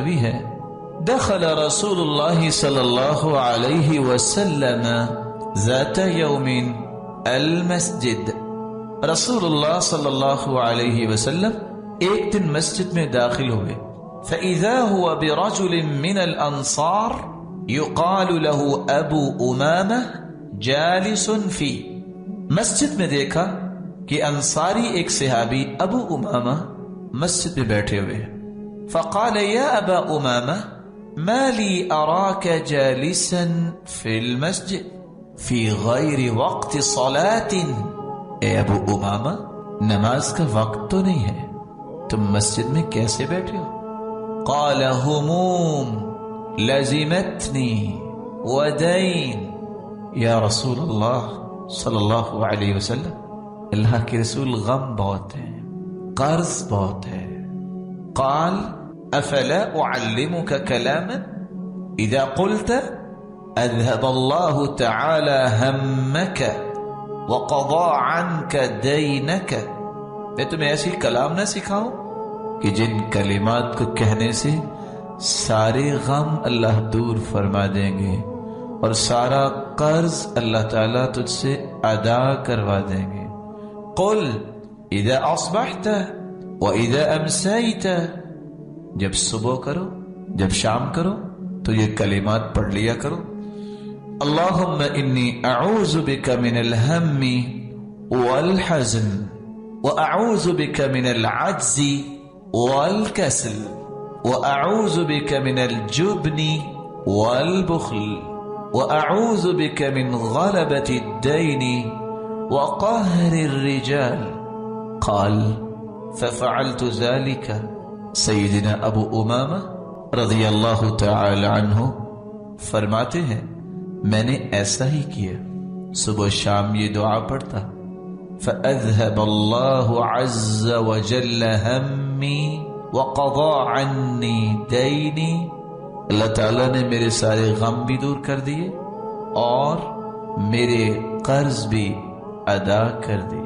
مروی ہے دخل رسول اللہ صلی اللہ علیہ وسلم ذات یوم المسجد، رسول اللہ صلی اللہ علیہ وسلم ایک دن مسجد میں داخل ہوئے، فإذا هو برجل من الأنصار يقال له ابو امامہ جالس فی، مسجد میں دیکھا کہ انصاری ایک صحابی ابو امامہ مسجد میں بیٹھے ہوئے ہیں، فقال یا ابا امامہ ما لی اراک جالسا فی المسجد فی غیر وقت صلاۃ، اے ابو امامہ نماز کا وقت تو نہیں ہے، تم مسجد میں کیسے بیٹھے ہو؟ قال ہموم لزمتنی ودین، یا رسول اللہ صلی اللہ علیہ وسلم اللہ کے رسول غم بہت ہے، قرض بہت ہے۔ قال افلا اعلمك كلاما اذا قلت اذهب الله تعالى همك وقضى عنك دينك، میں تمہیں ایسی کلام نہ سکھاؤں کہ جن کلمات کو کہنے سے سارے غم اللہ دور فرما دیں گے اور سارا قرض اللہ تعالیٰ تجھ سے ادا کروا دیں گے۔ قل اذا اصبحت واذا امسیت، جب صبح کرو جب شام کرو تو یہ کلمات پڑھ لیا کرو۔ اللہم انی اعوذ بک من الہم والحزن واعوذ بک من العجز والکسل واعوذ بک من الجبن والبخل واعوذ بک من غلبۃ الدین وقہر الرجال۔ قال ففعلت ذلك، سیدنا ابو امامہ رضی اللہ تعالی عنہ فرماتے ہیں میں نے ایسا ہی کیا، صبح شام یہ دعا پڑھتا، فأذهب الله عز وجل همي وقضى عني ديني، اللہ تعالیٰ نے میرے سارے غم بھی دور کر دیے اور میرے قرض بھی ادا کر دیے۔